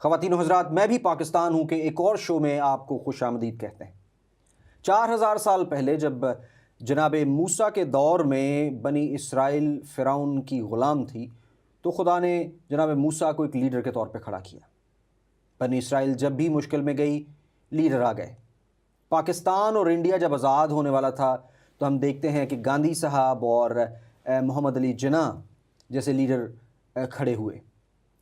خواتین و حضرات، میں بھی پاکستان ہوں کہ ایک اور شو میں آپ کو خوش آمدید کہتے ہیں۔ 4000 سال پہلے جب جناب موسیٰ کے دور میں بنی اسرائیل فرعون کی غلام تھی تو خدا نے جناب موسیٰ کو ایک لیڈر کے طور پہ کھڑا کیا۔ بنی اسرائیل جب بھی مشکل میں گئی، لیڈر آ گئے۔ پاکستان اور انڈیا جب آزاد ہونے والا تھا تو ہم دیکھتے ہیں کہ گاندھی صاحب اور محمد علی جناح جیسے لیڈر کھڑے ہوئے۔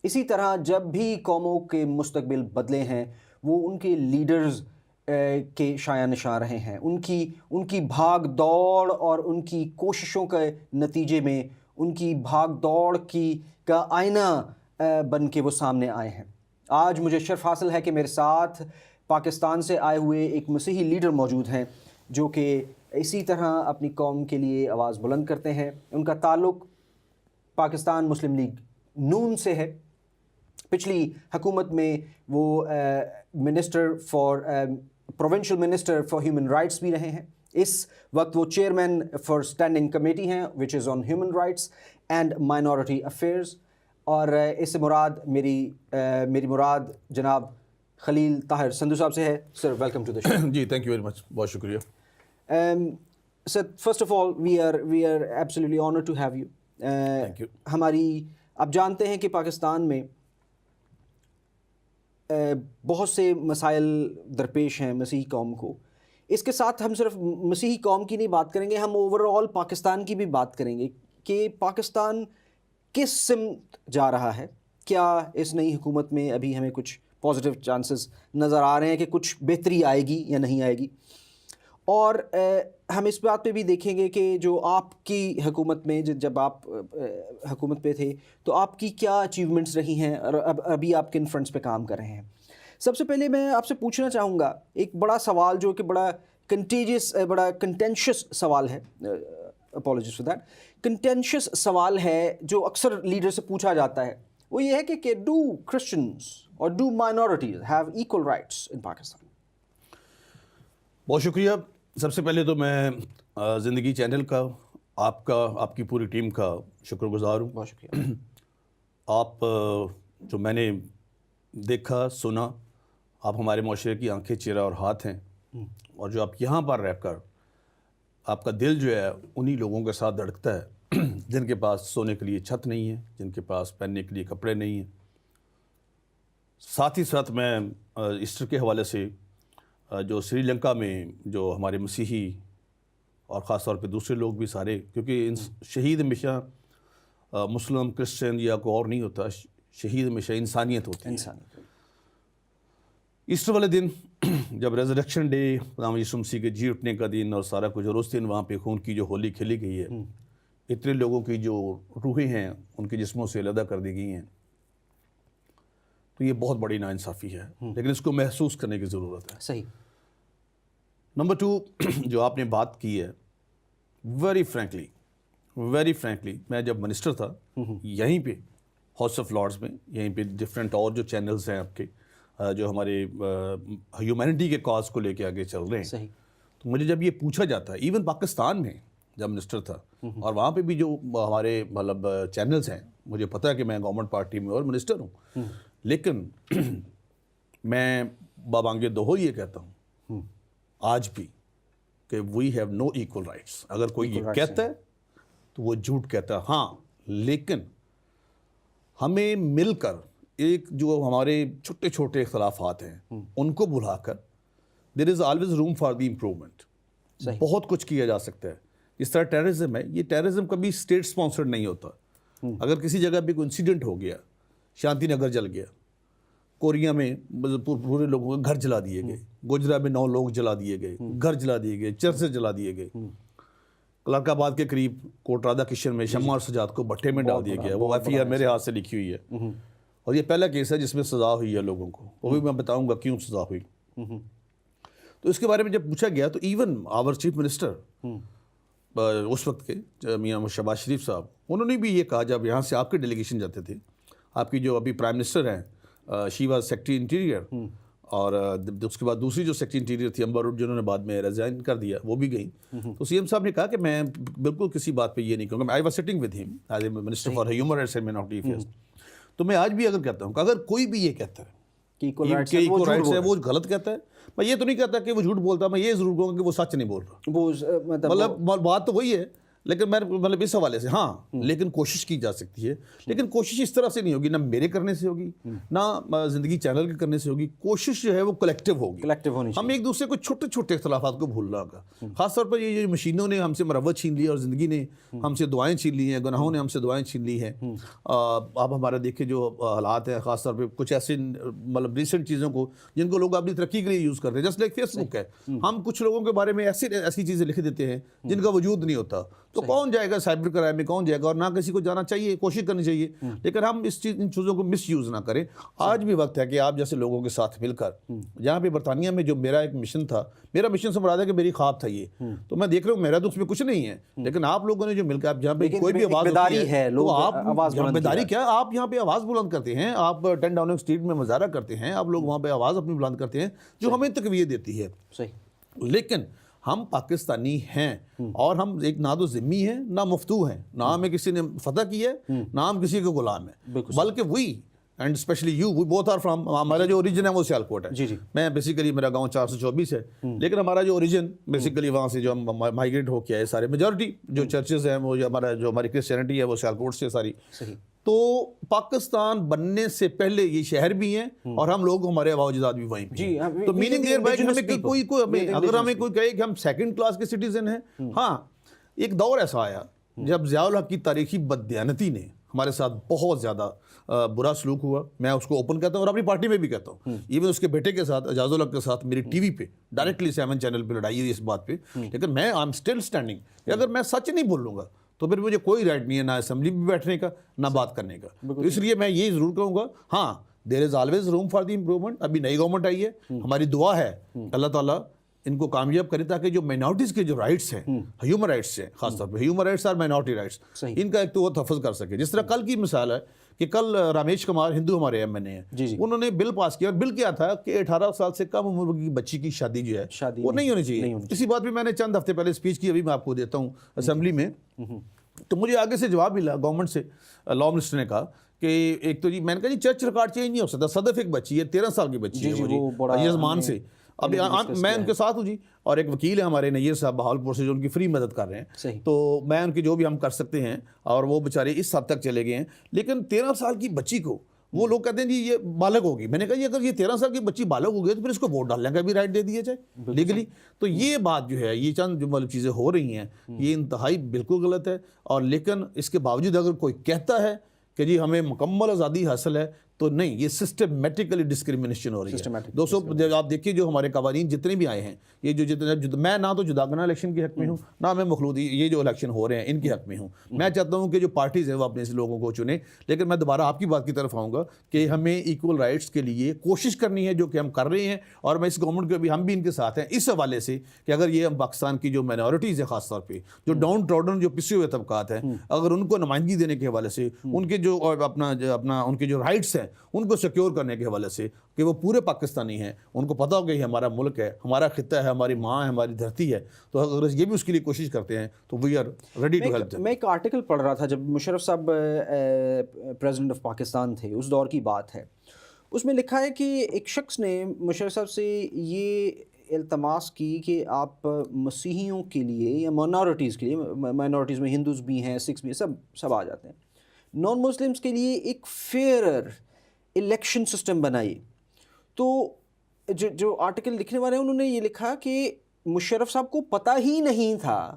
اسی طرح جب بھی قوموں کے مستقبل بدلے ہیں وہ ان کے لیڈرز کے شایان نشان رہے ہیں۔ ان کی بھاگ دوڑ اور ان کی کوششوں کے نتیجے میں ان کی بھاگ دوڑ کا آئینہ بن کے وہ سامنے آئے ہیں۔ آج مجھے شرف حاصل ہے کہ میرے ساتھ پاکستان سے آئے ہوئے ایک مسیحی لیڈر موجود ہیں جو کہ اسی طرح اپنی قوم کے لیے آواز بلند کرتے ہیں۔ ان کا تعلق پاکستان مسلم لیگ نون سے ہے۔ پچھلی حکومت میں وہ provincial minister for human rights بھی رہے ہیں۔ اس وقت وہ چیئرمین فار اسٹینڈنگ کمیٹی ہیں which is on human rights and minority affairs, اور اس سے میری مراد جناب خلیل طاہر سندھو صاحب سے ہے۔ Sir, welcome to the show. جی، تھینک یو ویری مچ، بہت شکریہ۔ Sir, first of all we are absolutely honoured to have you. Thank you. آپ جانتے ہیں کہ پاکستان میں بہت سے مسائل درپیش ہیں مسیحی قوم کو۔ اس کے ساتھ ہم صرف مسیحی قوم کی نہیں بات کریں گے، ہم اوور آل پاکستان کی بھی بات کریں گے کہ پاکستان کس سمت جا رہا ہے۔ کیا اس نئی حکومت میں ابھی ہمیں کچھ پازیٹیو چانسز نظر آ رہے ہیں کہ کچھ بہتری آئے گی یا نہیں آئے گی؟ اور ہم اس بات پہ بھی دیکھیں گے کہ جو آپ کی حکومت میں جب آپ حکومت پہ تھے تو آپ کی کیا اچیومنٹس رہی ہیں اور ابھی آپ کن فرنٹس پہ کام کر رہے ہیں۔ سب سے پہلے میں آپ سے پوچھنا چاہوں گا ایک بڑا سوال جو کہ بڑا کنٹینشس سوال ہے، اپولوجیز فار دیٹ، کنٹینشس سوال ہے جو اکثر لیڈر سے پوچھا جاتا ہے، وہ یہ ہے کہ ڈو کرسچنز اور do minorities have equal rights in Pakistan? بہت شکریہ۔ سب سے پہلے تو میں زندگی چینل کا، آپ کی پوری ٹیم کا شکر گزار ہوں۔ بہت شکریہ۔ آپ جو میں نے دیکھا سنا، آپ ہمارے معاشرے کی آنکھیں، چہرہ اور ہاتھ ہیں، اور جو آپ یہاں پر رہ کر آپ کا دل جو ہے انہی لوگوں کے ساتھ دھڑکتا ہے جن کے پاس سونے کے لیے چھت نہیں ہے، جن کے پاس پہننے کے لیے کپڑے نہیں ہیں۔ ساتھ ہی ساتھ میں ایسٹر کے حوالے سے جو سری لنکا میں جو ہمارے مسیحی اور خاص طور پہ دوسرے لوگ بھی سارے، کیونکہ شہید ہمیشہ مسلم، کرسچن یا کوئی اور نہیں ہوتا، شہید ہمیشہ انسانیت ہوتی ہے۔ ایسٹر والے دن جب ریزریکشن ڈے، خدا یسوع مسیح کے جی اٹھنے کا دن اور سارا کچھ، اور اس دن وہاں پہ خون کی جو ہولی کھیلی گئی ہے، اتنے لوگوں کی جو روحیں ہیں ان کے جسموں سے علیحدہ کر دی گئی ہیں، تو یہ بہت بڑی ناانصافی ہے، لیکن اس کو محسوس کرنے کی ضرورت ہے۔ صحیح۔ نمبر 2، جو آپ نے بات کی ہے، ویری فرینکلی میں جب منسٹر تھا یہیں پہ ہاؤس آف لارڈز میں، یہیں پہ ڈفرینٹ اور جو چینلز ہیں آپ کے جو ہمارے ہیومینٹی کے کاز کو لے کے آگے چل رہے ہیں، صحیح، تو مجھے جب یہ پوچھا جاتا ہے، ایون پاکستان میں جب منسٹر تھا اور وہاں پہ بھی جو ہمارے مطلب چینلز ہیں، مجھے پتہ ہے کہ میں گورنمنٹ پارٹی میں اور منسٹر ہوں، لیکن میں بابانگے دوہو یہ کہتا ہوں آج بھی کہ we have no equal rights. اگر کوئی یہ کہتا ہے تو وہ جھوٹ کہتا ہے۔ ہاں، لیکن ہمیں مل کر ایک جو ہمارے چھوٹے چھوٹے اختلافات ہیں ان کو بھلا کر there is always room for the improvement, بہت کچھ کیا جا سکتا ہے۔ اس طرح ٹیررزم ہے، یہ ٹیررزم کبھی اسٹیٹ سپانسرڈ نہیں ہوتا۔ اگر کسی جگہ پہ کوئی انسیڈنٹ ہو گیا، شانتی نگر جل گیا، کوریا میں پورے لوگوں کے گھر جلا دیے گئے، گجرا میں 9 لوگ جلا دیے گئے، گھر جلا دیے گئے، چرچ جلا دیے گئے، کلرک آباد کے قریب کوٹ رادھا کرشن میں شمع اور سجاد کو بھٹے میں ڈال دیا گیا۔ وہ FIR میرے ہاتھ سے لکھی ہوئی ہے، اور یہ پہلا کیس ہے جس میں سزا ہوئی ہے لوگوں کو، وہ بھی میں بتاؤں گا کیوں سزا ہوئی۔ تو اس کے بارے میں جب پوچھا گیا تو ایون آور چیف منسٹر اس وقت کے میاں شہباز شریف صاحب، انہوں نے بھی یہ کہا جب یہاں سے آپ کے ڈیلیگیشن جاتے تھے، آپ کی جو ابھی پرائم منسٹر ہیں شی واز سیکرٹری انٹیریئر، اور اس کے بعد دوسری جو سیکرٹری انٹیریئر تھی امبر روڈ، جنہوں نے بعد میں ریزائن کر دیا، وہ بھی گئیں، تو CM صاحب نے کہا کہ میں بالکل کسی بات پہ یہ نہیں کروں گا۔ I was sitting with him as a minister for human rights and minority affairs. تو میں آج بھی اگر کہتا ہوں کہ اگر کوئی بھی یہ کہتا ہے equal rights کہ ہے، وہ equal جھوٹ rights بول ہے، رہا وہ غلط کہتا ہے. میں یہ تو نہیں کہتا کہ وہ جھوٹ بولتا، میں یہ ضرور کہوں گا کہ وہ سچ نہیں بول رہا. وہ مطلب بات تو وہی ہے، لیکن میں مطلب اس حوالے سے ہاں، لیکن کوشش کی جا سکتی ہے. لیکن کوشش اس طرح سے نہیں ہوگی، نہ میرے کرنے سے ہوگی، نہ زندگی چینل کے کرنے سے ہوگی. کوشش جو ہے وہ کلیکٹیو ہوگی. کلیکٹیو ہونی ہم چاہیے. ایک دوسرے کو چھوٹے چھوٹے اختلافات کو بھولنا ہوگا. خاص طور پر یہ مشینوں نے ہم سے مروت چھین لی اور زندگی نے ہم سے دعائیں چھین لی ہیں، گناہوں نے ہم سے دعائیں چھین لی ہیں. آپ ہمارا دیکھیں جو حالات ہیں، خاص طور پہ کچھ ایسے مطلب ریسنٹ چیزوں کو جن کو لوگ اپنی ترقی کے لیے یوز کرتے ہیں، جیسے لائک فیس بک ہے. ہم کچھ لوگوں کے بارے میں ایسی چیزیں لکھ دیتے ہیں جن کا وجود نہیں ہوتا. تو کون جائے گا سائبر کرائم میں، کون جائے گا؟ اور نہ کسی کو جانا چاہیے، کوشش کرنی چاہیے، لیکن ہم ان چیزوں کو مس یوز نہ کریں. آج بھی وقت ہے کہ آپ جیسے لوگوں کے ساتھ مل کر، جہاں پہ برطانیہ میں جو میرا ایک مشن تھا، میرا مشن سے مراد ہے کہ میری خواب تھا یہ، تو میں دیکھ رہا ہوں میرا تو اس میں کچھ نہیں ہے، لیکن آپ لوگوں نے جو مل کر آپ جہاں پہ کوئی بھی آواز ہوتی ہے تو آپ بیداری کیا، آپ یہاں پہ آواز بلند کرتے ہیں، آپ 10 ڈاؤننگ اسٹریٹ میں مظاہرہ کرتے ہیں، آپ لوگ وہاں پہ آواز اپنی بلند کرتے ہیں جو ہمیں تقویت دیتی ہے. لیکن ہم پاکستانی ہیں اور ہم ایک نہ تو ذمی ہیں نہ مفتو ہیں، نہ ہمیں کسی نے فتح کی ہے، نہ ہم کسی کے غلام ہیں، بلکہ we and specially you we both are from, ہمارا جو اوریجن ہے وہ سیالکوٹ ہے. میں بیسیکلی میرا گاؤں 424 ہے، لیکن ہمارا جو اوریجن بیسیکلی وہاں سے جو ہم مائیگریٹ ہو کے آئے سارے، میجورٹی جو چرچز ہیں وہ جو ہماری کرسچینٹی ہے وہ سیالکوٹ سے ساری. تو پاکستان بننے سے پہلے یہ شہر بھی ہیں اور ہم لوگ ہمارے آباء و اجداد بھی وہیں پہ ہیں. تو میننگ دیئر بائی اگر ہمیں کوئی کہے کہ ہم سیکنڈ کلاس کے سٹیزن ہیں، ہاں ایک دور ایسا آیا جب ضیاء الحق کی تاریخی بددیانتی نے ہمارے ساتھ بہت زیادہ برا سلوک ہوا. میں اس کو اوپن کہتا ہوں اور اپنی پارٹی میں بھی کہتا ہوں. ایون اس کے بیٹے کے ساتھ اعجاز الحق کے ساتھ میری ٹی وی پہ ڈائریکٹلی 7 چینل پہ لڑائی ہوئی اس بات پہ. لیکن میں آئی ایم اسٹل اسٹینڈنگ کہ اگر میں سچ نہیں بولوں گا تو پھر مجھے کوئی رائٹ نہیں ہے نہ اسمبلی میں بیٹھنے کا نہ بات کرنے کا. تو اس لیے میں یہ ضرور کہوں گا، ہاں there is always room for the improvement. ابھی نئی گورنمنٹ آئی ہے، ہماری دعا ہے اللہ تعالیٰ ان کو کامیاب کرے تاکہ جو مائنورٹیز کے جو رائٹس ہیں، ہیومن رائٹس ہیں، خاص طور پہ ہیومن رائٹس اور مائنورٹی رائٹس، ان کا ایک تو وہ تحفظ کر سکے. جس طرح کل کی مثال ہے کہ کل رامیش کمار ہندو ہمارے ایم این اے ہیں، انہوں نے بل پاس کیا، اور بل کیا تھا کہ 18 سال سے کم عمر کی بچی کی شادی جو ہے وہ نہیں ہونی چاہیے. اسی بات پہ میں نے چند ہفتے پہلے اسپیچ کی، ابھی میں آپ کو دیتا ہوں اسمبلی میں. تو مجھے آگے سے جواب ملا گورنمنٹ سے، لا منسٹر نے کہا کہ ایک تو جی میں نے کہا جی چرچ ریکارڈ چینج نہیں ہو سکتا. صدف ایک بچی ہے 13 سال کی بچی ہے وہ یزمان سے. ابھی میں ان کے ساتھ ہوں جی، اور ایک وکیل ہے ہمارے نیر صاحب بہاولپور سے جو ان کی فری مدد کر رہے ہیں. تو میں ان کی جو بھی ہم کر سکتے ہیں، اور وہ بیچارے اس حد تک چلے گئے ہیں. لیکن 13 سال کی بچی کو وہ لوگ کہتے ہیں جی یہ بالغ ہوگی. میں نے کہا جی اگر یہ 13 سال کی بچی بالغ ہو گئی تو پھر اس کو ووٹ ڈالنے کا بھی رائٹ دے دیا جائے لیگلی. تو یہ بات جو ہے، یہ چند جو مطلب چیزیں ہو رہی ہیں، یہ انتہائی بالکل غلط ہے. اور لیکن اس کے باوجود اگر کوئی کہتا ہے کہ جی ہمیں مکمل آزادی حاصل ہے، تو نہیں، یہ سسٹمیٹیکلی ڈسکریمنیشن ہو رہی ہے. دوستو آپ دیکھیے جو ہمارے قوانین جتنے بھی آئے ہیں، یہ جو جتنے میں نہ تو جداگانہ الیکشن کے حق میں ہوں، نہ میں مخلوطی یہ جو الیکشن ہو رہے ہیں ان کے حق میں ہوں. میں چاہتا ہوں کہ جو پارٹیز ہیں وہ اپنے سے لوگوں کو چنیں. لیکن میں دوبارہ آپ کی بات کی طرف آؤں گا کہ ہمیں ایکول رائٹس کے لیے کوشش کرنی ہے، جو کہ ہم کر رہے ہیں. اور میں اس گورنمنٹ کے بھی ہم بھی ان کے ساتھ ہیں اس حوالے سے کہ اگر یہ پاکستان کی جو مائنورٹیز ہیں، خاص طور پہ جو ڈاؤن ٹراڈن جو پسے ہوئے طبقات ہیں، اگر ان کو نمائندگی دینے کے حوالے سے، ان کے جو اپنا ان کے جو رائٹس ہیں ان کو سیکیور کرنے کے حوالے سے کہ وہ پورے پاکستانی ہیں، ان کو پتہ ہو کہ یہ ہمارا ملک ہے، ہمارا خطہ ہے، ہماری ماں ہے، ہماری دھرتی ہے. تو اگر یہ بھی اس کے لیے کوشش کرتے ہیں تو we are ready to help them. میں ایک آرٹیکل پڑھ رہا تھا جب مشرف صاحب پریزیڈنٹ آف پاکستان تھے، اس دور کی بات ہے. اس میں لکھا ہے کہ ایک شخص نے مشرف صاحب سے یہ التماس کی کہ آپ مسیحیوں کے لیے یا مائنورٹیز کے لیے، مائنورٹیز میں ہندوز بھی ہیں، سکھ بھی ہیں، سب آ جاتے ہیں، نان مسلمس کے لیے ایک فیئرر الیکشن سسٹم بنائیے. تو جو آرٹیکل لکھنے والے ہیں انہوں نے یہ لکھا کہ مشرف صاحب کو پتہ ہی نہیں تھا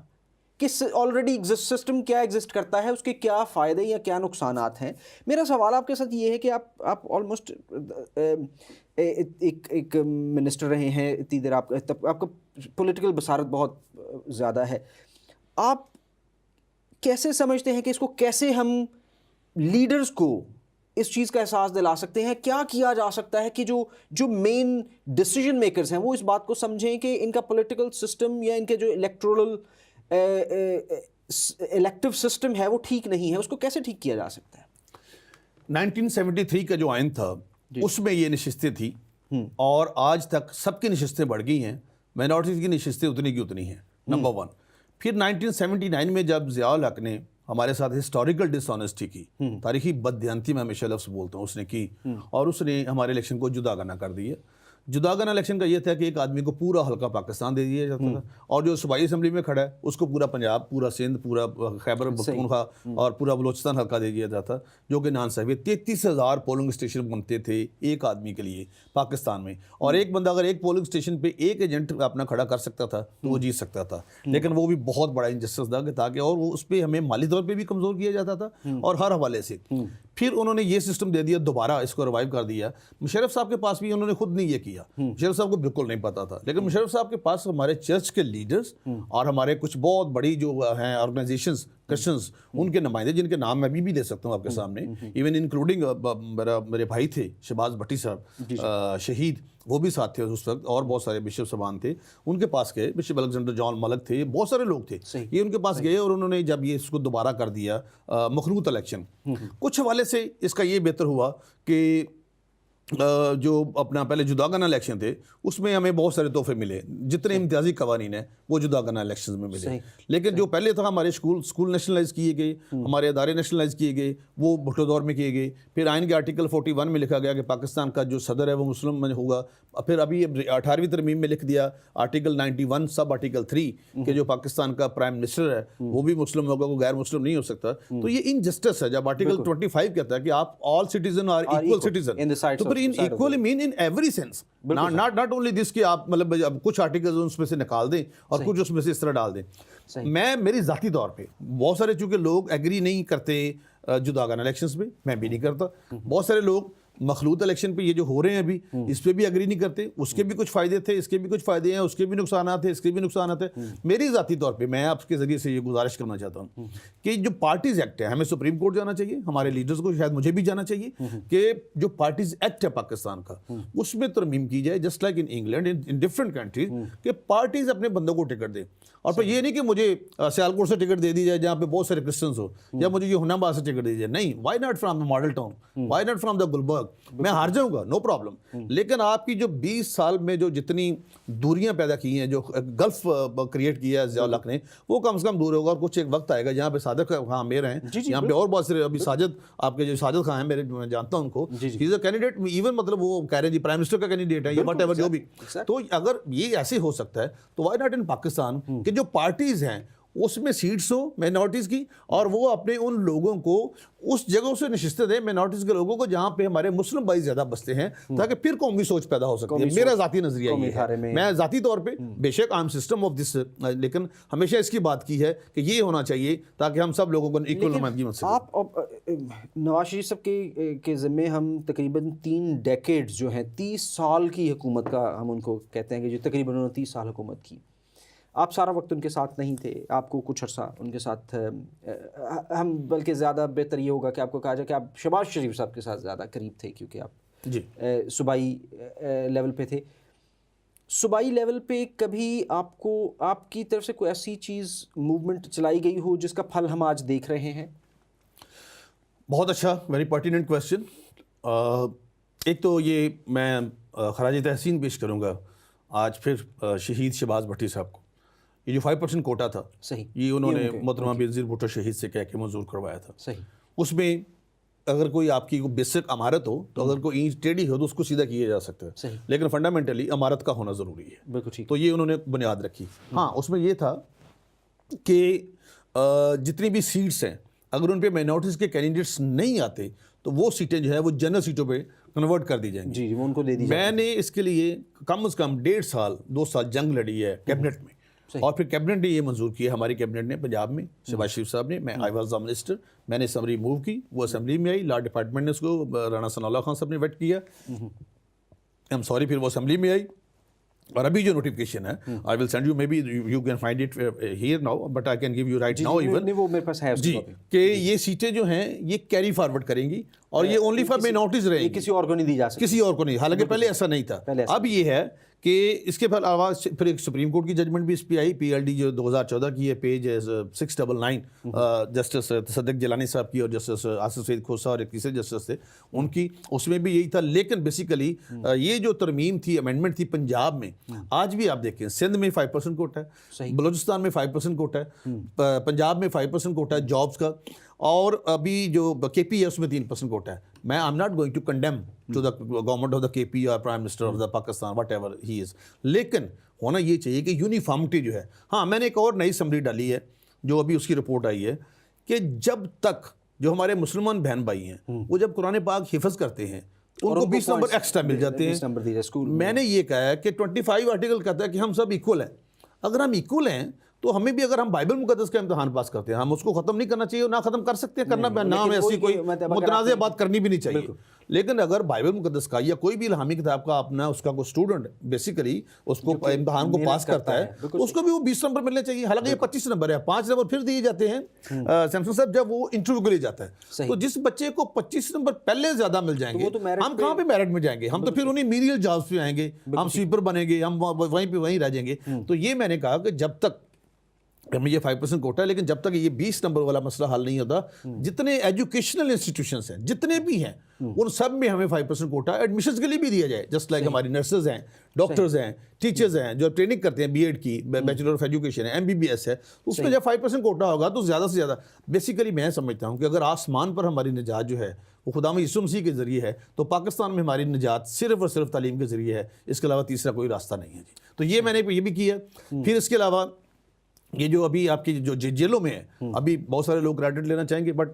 کہ آلریڈی سسٹم کیا ایگزسٹ کرتا ہے، اس کے کیا فائدے یا کیا نقصانات ہیں. میرا سوال آپ کے ساتھ یہ ہے کہ آپ آلموسٹ ایک منسٹر رہے ہیں اتنی دیر، آپ کا پولیٹیکل بصارت بہت زیادہ ہے. آپ کیسے سمجھتے ہیں کہ اس کو کیسے ہم لیڈرز کو اس چیز کا احساس دلا سکتے ہیں؟ کیا کیا جا سکتا ہے کہ جو مین ڈیسیجن میکرز ہیں وہ اس بات کو سمجھیں کہ ان کا پولیٹیکل سسٹم یا ان کے جو الیکٹیو سسٹم ہے وہ ٹھیک نہیں ہے؟ اس کو کیسے ٹھیک کیا جا سکتا ہے؟ 1973 کا جو آئین تھا اس میں یہ نشستیں تھیں، اور آج تک سب کی نشستیں بڑھ گئی ہیں، مائنورٹیز کی نشستیں اتنی کی اتنی ہیں، نمبر 1. پھر 1979 میں جب ضیاء الحق نے ہمارے ساتھ ہسٹوریکل ڈس آنیسٹی کی، تاریخی بددیانتی میں ہمیشہ لفظ بولتا ہوں، اس نے کی، اور اس نے ہمارے الیکشن کو جداگانہ کر دیا۔ جداگانہ الیکشن کا یہ تھا کہ ایک آدمی کو پورا حلقہ پاکستان دے دیا جاتا تھا، اور جو صوبائی اسمبلی میں کھڑا ہے اس کو پورا پنجاب، پورا سندھ، پورا خیبر پختونخوا اور پورا بلوچستان حلقہ دے دیا جاتا، جو کہ نان صاحب 33,000 پولنگ اسٹیشن بنتے تھے ایک آدمی کے لیے پاکستان میں، اور ایک بندہ اگر ایک پولنگ اسٹیشن پہ ایک ایجنٹ اپنا کھڑا کر سکتا تھا تو وہ جیت سکتا تھا، لیکن وہ بھی بہت بڑا انجسٹس تھا کہ تاکہ، اور وہ اس پہ ہمیں مالی طور پہ بھی کمزور کیا جاتا تھا اور ہر حوالے سے۔ پھر انہوں نے یہ سسٹم دے دیا، دوبارہ اس کو ریوائیو کر دیا۔ مشرف صاحب کے پاس بھی انہوں نے خود نہیں یہ کیا، مشرف صاحب کو بالکل نہیں پتا تھا، لیکن مشرف صاحب کے پاس ہمارے چرچ کے لیڈرز اور ہمارے کچھ بہت بڑی جو ہیں آرگنائزیشنز کرسچنز، ان کے نمائندے جن کے نام میں بھی دے سکتا ہوں آپ کے سامنے، ایون انکلوڈنگ میرے بھائی تھے شہباز بھٹی صاحب شہید، وہ بھی ساتھ تھے اس وقت، اور بہت سارے بشپ صاحبان تھے، ان کے پاس گئے، بشپ الیگزینڈر جان ملک تھے، بہت سارے لوگ تھے، یہ ان کے پاس گئے، اور انہوں نے جب یہ اس کو دوبارہ کر دیا مخلوط الیکشن، کچھ حوالے سے اس کا یہ بہتر ہوا کہ جو اپنا پہلے جداگانہ الیکشن تھے اس میں ہمیں بہت سارے تحفے ملے، جتنے امتیازی قوانین ہیں وہ جداگانہ الیکشن میں ملے، لیکن جو پہلے تھا ہمارے اسکول نیشنلائز کیے گئے، ہمارے ادارے نیشنلائز کیے گئے، وہ بھٹو دور میں کیے گئے، پھر آئین کے آرٹیکل 41 میں لکھا گیا کہ پاکستان کا جو صدر ہے وہ مسلم ہوگا، پھر ابھی 18ویں ترمیم میں لکھ دیا آرٹیکل 91 سب آرٹیکل 3 کہ جو پاکستان کا پرائم منسٹر ہے وہ بھی مسلم ہوگا، وہ غیر مسلم نہیں ہو سکتا، تو یہ انجسٹس ہے۔ جب آرٹیکل 25 کہتا ہے کہ آپ all citizen are equal citizen, تو پھر equal mean in every sense, not only this کہ آپ مطلب کچھ آرٹیکلز اس میں سے نکال دیں اور کچھ اس میں سے اس طرح ڈال دیں۔ میں میری ذاتی طور پہ بہت سارے چونکہ لوگ ایگری نہیں کرتے جداگانہ الیکشنز میں، میں بھی نہیں کرتا، بہت سارے لوگ مخلوط الیکشن پہ یہ جو ہو رہے ہیں ابھی اس پہ بھی اگری نہیں کرتے، اس کے بھی کچھ فائدے تھے، اس کے بھی کچھ فائدے ہیں، اس کے بھی نقصانات ہیں، اس کے بھی نقصانات ہیں۔ میری ذاتی طور پہ میں آپ کے ذریعے سے یہ گزارش کرنا چاہتا ہوں کہ جو پارٹیز ایکٹ ہے، ہمیں سپریم کورٹ جانا چاہیے، ہمارے لیڈرز کو شاید مجھے بھی جانا چاہیے کہ جو پارٹیز ایکٹ ہے پاکستان کا اس میں ترمیم کی جائے، just like in England, in different countries, کہ پارٹیز اپنے بندوں کو ٹکٹ دیں، اور پھر یہ نہیں کہ مجھے سیالکوٹ سے ٹکٹ دے دی جائے جہاں پہ بہت سارے کرسچنز ہو، یا مجھے یہ ہنہ آباد سے ٹکٹ دی جائے، نہیں، why not from the model town, why not from the Gulberg, میں ہار جاؤں گا، نو پرابلم، لیکن آپ کی جو 20 سال میں جو جتنی دوریاں پیدا کی ہیں، جو گلف کریٹ کیا ہے ضیاء الحق نے، وہ کم سے کم دور ہوگا، اور کچھ ایک وقت آئے گا جہاں پہ صادق خان میئر ہیں، یہاں پہ اور بہت سارے، ابھی ساجد آپ کے جو ساجد خان ہیں میرے، میں جانتا ہوں ان کو، ہی از اے کینڈیڈیٹ، ایون مطلب وہ کہہ رہے ہیں جی پرائم منسٹر کا کینڈیڈیٹ ہے، یہ وٹ ایور جو بھی، تو اگر یہ ایسے ہو سکتا ہے تو وائی ناٹ ان پاکستان کہ جو پارٹیز ہیں اس میں سیٹس ہو مائنورٹیز کی، اور وہ اپنے ان لوگوں کو اس جگہوں سے نشستیں دیں، مائنورٹیز کے لوگوں کو جہاں پہ ہمارے مسلم بھائی زیادہ بستے ہیں، تاکہ پھر قومی سوچ پیدا ہو سکتی ہے۔ میرا ذاتی نظریہ یہ ہے، میں ذاتی طور پہ بے شک عام سسٹم آف دس، لیکن ہمیشہ اس کی بات کی ہے کہ یہ ہونا چاہیے تاکہ ہم سب لوگوں کو ایکول نمائندگی مل سکے۔ آپ نواز شریف صاحب کے ذمے ہم تقریباً 3 ڈیکیڈز جو ہیں، 30 سال کی حکومت کا ہم ان کو کہتے ہیں کہ جو تقریباً انہوں نے 30 سال حکومت کی، آپ سارا وقت ان کے ساتھ نہیں تھے، آپ کو کچھ عرصہ ان کے ساتھ، ہم بلکہ زیادہ بہتر یہ ہوگا کہ آپ کو کہا جائے کہ آپ شہباز شریف صاحب کے ساتھ زیادہ قریب تھے، کیونکہ آپ صوبائی لیول پہ تھے۔ صوبائی لیول پہ کبھی آپ کو، آپ کی طرف سے کوئی ایسی چیز موومنٹ چلائی گئی ہو جس کا پھل ہم آج دیکھ رہے ہیں؟ بہت اچھا، ویری پرٹیننٹ کویسچن۔ ایک تو یہ میں خراج تحسین پیش کروں گا آج پھر شہید شہباز بھٹی صاحب کو، یہ جو 5% کوٹا تھا، صحیح، یہ انہوں نے محترمہ بینظیر بھٹو شہید سے کہہ کے منظور کروایا تھا۔ صحیح، اس میں اگر کوئی آپ کی بیسک عمارت ہو تو اگر کوئی اینٹ ٹیڑھی ہو تو اس کو سیدھا کیا جا سکتا ہے، لیکن فنڈامنٹلی عمارت کا ہونا ضروری ہے، بالکل ٹھیک، تو یہ انہوں نے بنیاد رکھی۔ ہاں، اس میں یہ تھا کہ جتنی بھی سیٹس ہیں اگر ان پہ مائنورٹیز کے کینڈیڈیٹس نہیں آتے تو وہ سیٹیں جو ہے وہ جنرل سیٹوں پہ کنورٹ کر دی جائیں گی۔ جی، وہ ان کو دے دی۔ میں نے اس کے لیے کم از کم 1.5 سال 2 سال جنگ لڑی ہے کیبنٹ میں، اور پھر کیبنٹ نے یہ منظور کیا، ہماری کیبنٹ نے پنجاب میں شہباز شریف صاحب نے، میں آئی واز دا منسٹر، میں نے اسمبلی موو کی، وہ اسمبلی میں آئی، لا ڈپارٹمنٹ نے اس کو، رانا ثناء اللہ خان صاحب نے ویٹ کیا، پھر وہ اسمبلی میں آئی، اور ابھی جو نوٹیفکیشن ہے I will send you, maybe you can find it here now but I can give you right now even, وہ میرے پاس ہے جی، کہ یہ سیٹیں جو ہیں یہ کیری فارورڈ کریں گی، اور یہ اونلی فار مائنورٹیز رہیں گی, کسی اور کو نہیں دی جا سکتی, کسی اور کو نہیں, حالانکہ پہلے ایسا نہیں تھا. اب یہ ہے کہ اس کے علاوہ پھر ایک سپریم کورٹ کی ججمنٹ بھی اس پہ آئی, پی ایل ڈی جو 2014 کی ہے, پیج 699, جسٹس تصدق جیلانی صاحب کی اور جسٹس آصف سعید کھوسہ اور ایک تیسرے جسٹس تھے ان کی, اس میں بھی یہی تھا. لیکن بیسیکلی یہ جو ترمیم تھی, امینڈمنٹ تھی پنجاب میں, آج بھی آپ دیکھیں سندھ میں 5% کوٹا ہے, بلوچستان میں 5% کوٹا ہے, پنجاب میں 5% کوٹا ہے جابس کا, اور ابھی جو کے پی ہے اس میں 3% کوٹا ہے. میں I am not going to condemn to the government of the K P اور prime minister of the Pakistan whatever he is, لیکن ہونا یہ چاہیے کہ یونیفارمٹی جو ہے. ہاں میں نے ایک اور نئی سمری ڈالی ہے جو ابھی اس کی رپورٹ آئی ہے کہ جب تک جو ہمارے مسلمان بہن بھائی ہیں وہ جب قرآن پاک حفظ کرتے ہیں ان کو 20 نمبر ایکسٹرا مل جاتے ہیں. میں نے یہ کہا ہے کہ 25 آرٹیکل کہتا ہے کہ ہم سب ایکول ہیں. اگر ہم ایکول ہیں تو ہمیں بھی, اگر ہم بائبل مقدس کا امتحان پاس کرتے ہیں, ہم اس کو ختم نہیں کرنا چاہیے, اور نہ ختم کر سکتے ہیں, کرنا نہ ہمیں ایسی کوئی متنازع بات کرنی بھی نہیں چاہیے. لیکن اگر بائبل مقدس کا یا کوئی بھی الہامی کتاب کا اپنا اس کا کوئی اسٹوڈنٹ بیسیکلی اس کو امتحان کو پاس کرتا ہے اس کو بھی وہ 20 نمبر ملنے چاہیے. حالانکہ یہ 25 نمبر ہے, 5 نمبر پھر دیے جاتے ہیں سیمسنگ صاحب جب وہ انٹرویو کے لیے جاتا ہے. تو جس بچے کو 25 نمبر پہلے زیادہ مل جائیں گے, ہم کہاں پہ میرٹ میں جائیں گے, ہم تو پھر انہیں میریل جابس پہ آئیں گے, ہم سویپر بنیں گے, ہم وہیں پہ وہیں رہ جائیں گے. تو یہ میں نے کہا کہ جب تک ہمیں یہ 5% کوٹا ہے, لیکن جب تک یہ 20 نمبر والا مسئلہ حل نہیں ہوتا, جتنے ایجوکیشنل انسٹیٹیوشنز ہیں جتنے بھی ہیں ان سب میں ہمیں 5% کوٹا ایڈمیشنز کے لیے بھی دیا جائے. جسٹ لائک ہماری نرسز ہیں, ڈاکٹرز ہیں, ٹیچرز ہیں جو ٹریننگ کرتے ہیں بی ایڈ کی, بیچلر آف ایجوکیشن ہے, MBBS ہے, اس میں جب 5% کوٹا ہوگا تو زیادہ سے زیادہ بیسیکلی میں سمجھتا ہوں کہ اگر آسمان پر ہماری نجات جو ہے وہ خدا یسوع مسیح کے ذریعے ہے, تو پاکستان میں ہماری نجات صرف اور صرف تعلیم کے ذریعے ہے, اس کے علاوہ تیسرا کوئی راستہ نہیں ہے جی. تو یہ میں نے یہ بھی کیا. پھر اس کے علاوہ یہ جو ابھی آپ کی جو جیلوں میں ہے, ابھی بہت سارے لوگ کریڈٹ لینا چاہیں گے, but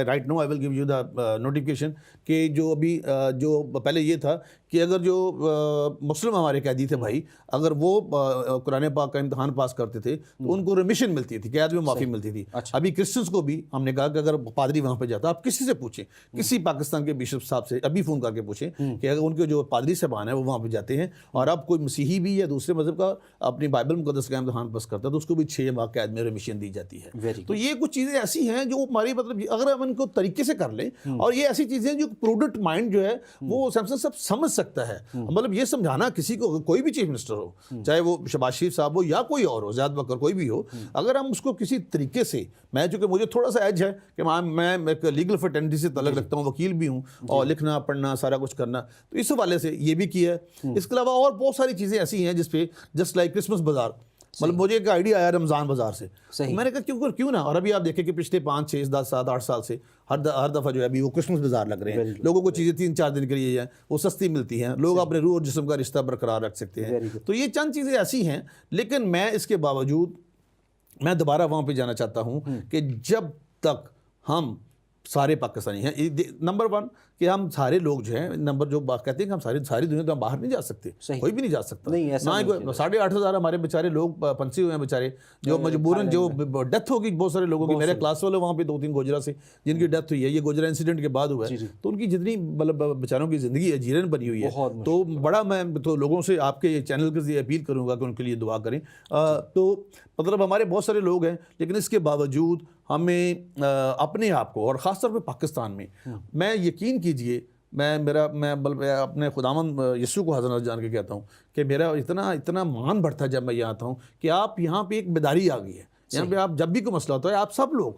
right now I will give you the notification کہ جو ابھی جو پہلے یہ تھا کہ اگر جو مسلم ہمارے قیدی تھے بھائی, اگر وہ قرآن پاک کا امتحان پاس کرتے تھے تو ان کو ریمیشن ملتی تھی, قید میں معافی ملتی تھی. ابھی کرسچنس کو بھی ہم نے کہا کہ اگر پادری وہاں پہ جاتا, آپ کسی سے پوچھیں, کسی پاکستان کے بشپ صاحب سے ابھی فون کر کے پوچھیں کہ اگر ان کے جو پادری صاحبان ہیں وہ وہاں پہ جاتے ہیں, اور اب کوئی مسیحی بھی یا دوسرے مذہب کا اپنی بائبل مقدس کا امتحان پاس کرتا ہے تو اس کو بھی 6 ماہ قید میں ریمیشن دی جاتی ہے. تو یہ کچھ چیزیں ایسی ہیں جو ہماری مطلب اگر ہم ان کو طریقے سے کر لیں, اور یہ ایسی چیزیں جو پروڈکٹ مائنڈ جو ہے وہ سیمسنگ صاحب سمجھ سکتا ہے. مطلب یہ سمجھانا کسی کو, کوئی بھی چیف منسٹر ہو, چاہے وہ شہباز شریف صاحب ہو یا کوئی اور ہو, زیاد بکر کوئی بھی ہو, اگر ہم اس کو کسی طریقے سے, میں چونکہ مجھے تھوڑا سا ایج ہے کہ میں ایک لیگل فرٹرنٹی سے تعلق رکھتا ہوں, وکیل بھی ہوں, اور لکھنا پڑھنا سارا کچھ کرنا, تو اس حوالے سے یہ بھی کیا ہے. اس کے علاوہ اور بہت ساری چیزیں ایسی ہیں جس پہ جسٹ لائک کرسمس بازار, مطلب مجھے ایک آئیڈیا آیا رمضان بازار سے, میں نے کہا کیوں نہ, اور ابھی آپ دیکھیں کہ پچھلے 5 6 10 7 8 سال سے ہر دفعہ جو ہے ابھی وہ کرسمس بازار لگ رہے ہیں, لوگوں کو چیزیں 3 4 دن کے لیے وہ سستی ملتی ہیں, لوگ اپنے روح اور جسم کا رشتہ برقرار رکھ سکتے ہیں. تو یہ چند چیزیں ایسی ہیں, لیکن میں اس کے باوجود میں دوبارہ وہاں پہ جانا چاہتا ہوں کہ جب تک ہم سارے پاکستانی ہیں, نمبر 1 کہ ہم سارے لوگ جو ہیں, نمبر جو بات کہتے ہیں کہ ہم ساری دنیا تو ہم باہر نہیں جا سکتے, کوئی بھی نہیں جا سکتا, نہ 8,500 ہمارے بیچارے لوگ پھنسے ہوئے ہیں بیچارے, جو مجبوراً جو ڈیتھ ہوگی بہت سارے لوگوں کی, میرے کلاس والے وہاں پہ 2-3 گوجرا سے جن کی ڈیتھ ہوئی ہے, یہ گوجرا انسیڈنٹ کے بعد ہوا ہے, تو ان کی جتنی مطلب بیچاروں کی زندگی اجیرن بنی ہوئی ہے, تو بڑا میں تو لوگوں سے آپ کے چینل کے ذریعے اپیل کروں گا کہ ان کے لیے دعا کریں. تو مطلب ہمارے بہت سارے لوگ ہیں, لیکن اس کے باوجود ہمیں اپنے آپ کو, اور خاص طور پہ پاکستان میں یقین کیجئے, میں اپنے خداوند یسوع کو حضرت جان کے کہتا ہوں کہ میرا اتنا مان بڑھتا ہے جب میں یہاں آتا ہوں کہ آپ یہاں پہ ایک بیداری آ گئی ہے. یہاں پہ آپ جب بھی کوئی مسئلہ ہوتا ہے, آپ سب لوگ,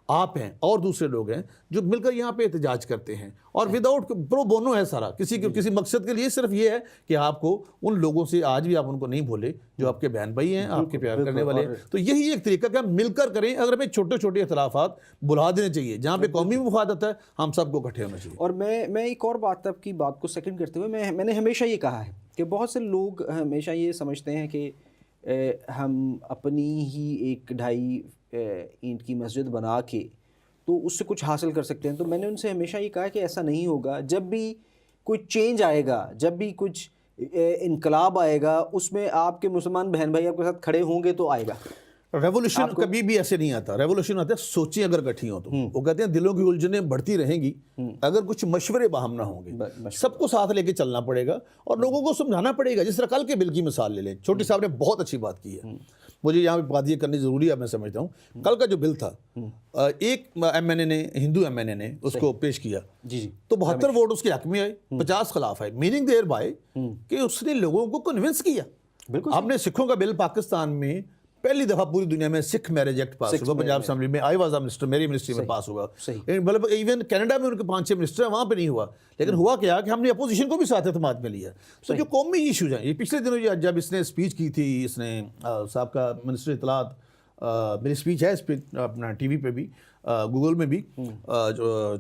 آپ ہیں اور دوسرے لوگ ہیں جو مل کر یہاں پہ احتجاج کرتے ہیں, اور وداؤٹ پرو بونو ہے سارا, کسی مقصد کے لیے, صرف یہ ہے کہ آپ کو ان لوگوں سے آج بھی آپ ان کو نہیں بھولے جو آپ کے بہن بھائی ہیں, آپ کے پیار کرنے والے ہیں. تو یہی ایک طریقہ کہ ہم مل کر کریں. اگر ہمیں چھوٹے اختلافات بلا دینے چاہیے, جہاں پہ قومی مفاد ہوتا ہے ہم سب کو اکٹھے ہونا چاہیے. اور میں ایک اور بات آپ کی بات کو سیکنڈ کرتے ہوئے, میں نے ہمیشہ یہ کہا ہے کہ بہت سے لوگ ہمیشہ یہ سمجھتے ہیں کہ ہم اپنی ہی 1-2.5 اینٹ کی مسجد بنا کے تو اس سے کچھ حاصل کر سکتے ہیں. تو میں نے ان سے ہمیشہ یہ کہا کہ ایسا نہیں ہوگا. جب بھی کوئی چینج آئے گا, جب بھی کچھ انقلاب آئے گا, اس میں آپ کے مسلمان بہن بھائی آپ کے ساتھ کھڑے ہوں گے تو آئے گا. ریولوشن کبھی بھی ایسے نہیں آتا, ریولوشن آتا ہے سوچیں اگر اکٹھی ہوں تو. وہ کہتے ہیں دلوں کی الجھنیں بڑھتی رہیں گی اگر کچھ مشورے باہم نہ ہوں گے. سب کو ساتھ لے کے چلنا پڑے گا اور لوگوں کو سمجھانا پڑے گا. جس طرح کل کے بل کی مثال لے لیں, چھوٹی صاحب نے بہت اچھی بات کی ہے مجھے یہاں پہ بات یہ کرنی ضروری ہے, میں سمجھتا ہوں کل کا جو بل تھا ایک ایم این اے نے, ہندو ایم این اے نے اس کو پیش کیا تو 72 ووٹ اس کے حق میں آئے, 50 خلاف آئے, میننگ دیر بائی کہ اس نے لوگوں کو کنونس کیا. آپ نے سکھوں کا بل پاکستان میں پہلی دفعہ پوری دنیا میں سکھ میرج ایکٹ پاس ہوا, پنجاب اسمبلی میں, آئی واز اے منسٹر, میری منسٹری میں پاس ہوا. مطلب ایون کینیڈا میں ان کے 5-6 منسٹر ہیں, وہاں پہ نہیں ہوا. لیکن ہوا کیا کہ ہم نے اپوزیشن کو بھی ساتھ اعتماد میں لیا. سو جو قومی ایشوز ہیں, یہ پچھلے دنوں جب اس نے اسپیچ کی تھی, اس نے صاحب کا منسٹر اطلاعات, میری اسپیچ ہے اس پہ اپنا ٹی وی پہ بھی, گوگل میں بھی,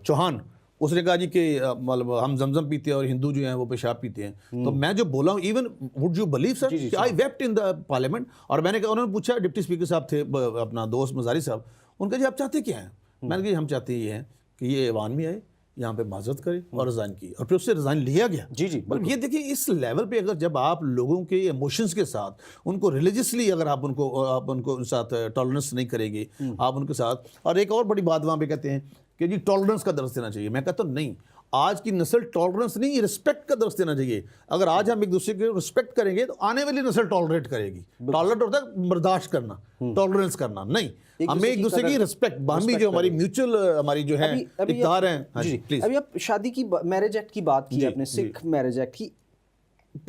چوہان, اس نے کہا جی کہ مطلب ہم زمزم پیتے ہیں اور ہندو جو ہیں وہ پیشاب پیتے ہیں. تو میں جو بولا ہوں, ایون وڈ یو بلیو سر کہ آئی ویپٹ ان دا پارلیمنٹ. اور میں نے کہا, انہوں نے پوچھا, ڈپٹی اسپیکر صاحب تھے اپنا دوست مزاری صاحب, ان کا جی آپ چاہتے کیا ہیں؟ میں نے کہا ہم چاہتے یہ ہیں کہ یہ ایوان میں آئے, یہاں پہ معذرت کرے اور ریزائن کی, اور پھر اس سے ریزائن لیا گیا. مطلب یہ دیکھیں اس لیول پہ اگر جب آپ لوگوں کے ایموشنز کے ساتھ ان کو ریلیجسلی اگر آپ ان کو ساتھ ٹالرنس نہیں کریں گے, آپ ان کے ساتھ. اور ایک اور بڑی بات وہاں پہ کہتے ہیں کہ جی ٹالرنس کا درس دینا چاہیے. میں کہتا ہوں نہیں, آج کی نسل ٹالرنس نہیں, رسپیکٹ کا درس دینا چاہیے. اگر آج ہم ایک دوسرے کو رسپیکٹ کریں گے تو آنے والی نسل ٹالریٹ کرے گی. ٹالریٹ ہوتا ہے برداشت کرنا, ٹالرنس کرنا نہیں. ہمیں ایک دوسرے کی رسپیکٹ, باہمی جو ہماری میوچل ہماری جو ہے اقدار ہیں. ابھی آپ شادی کی میرج ایکٹ کی بات کی آپ نے, سکھ میرج ایکٹ کی,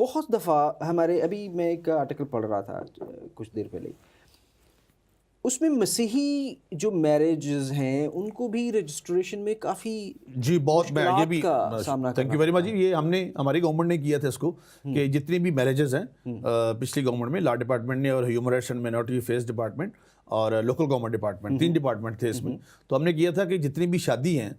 بہت دفعہ ہمارے, ابھی میں ایک آرٹیکل پڑھ رہا تھا کچھ دیر پہلے, اس میں مسیحی جو میرجز ہیں ان کو بھی رجسٹریشن میں کافی جی بہت یہ بھی سامنا تھینک یو ویری مچ. یہ ہم نے, ہماری گورنمنٹ نے کیا تھا اس کو کہ جتنی بھی میرجز ہیں پچھلی گورنمنٹ میں, لا ڈپارٹمنٹ نے اور human rights and minority affairs department اور لوکل گورنمنٹ ڈپارٹمنٹ, 3 ڈپارٹمنٹ تھے اس میں. تو ہم نے کیا تھا کہ جتنی بھی شادی ہیں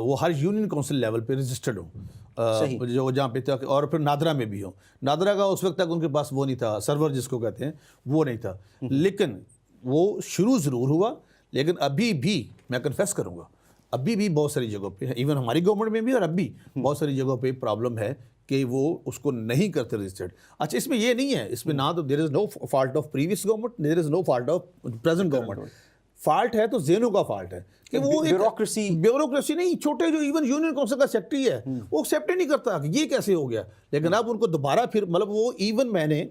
وہ ہر یونین کونسل لیول پہ رجسٹرڈ ہوں, جو جہاں پہ تک, اور پھر نادرا میں بھی ہوں. نادرا کا اس وقت تک ان کے پاس وہ نہیں تھا, سرور جس کو کہتے ہیں, وہ نہیں تھا. لیکن وہ شروع ضرور ہوا, لیکن ابھی بھی میں کنفیس کروں گا, ابھی بھی بہت ساری جگہوں پہ, ایون ہماری گورنمنٹ میں بھی اور اب بھی بہت ساری جگہوں پہ پرابلم ہے کہ وہ اس کو نہیں کرتے رجسٹرڈ. اچھا اس میں یہ نہیں ہے, اس میں نہ تو there is no fault of previous government, there is no fault of present government. Fault ہے تو ذہنوں کا فالٹ ہے کہ وہ بیوروکریسی نہیں, چھوٹے جو ایون یونین کونسل کا سیکٹری ہے وہ ایکسیپٹ ہی نہیں کرتا کہ یہ کیسے ہو گیا. لیکن اب ان کو دوبارہ پھر مطلب وہ ایون میں نے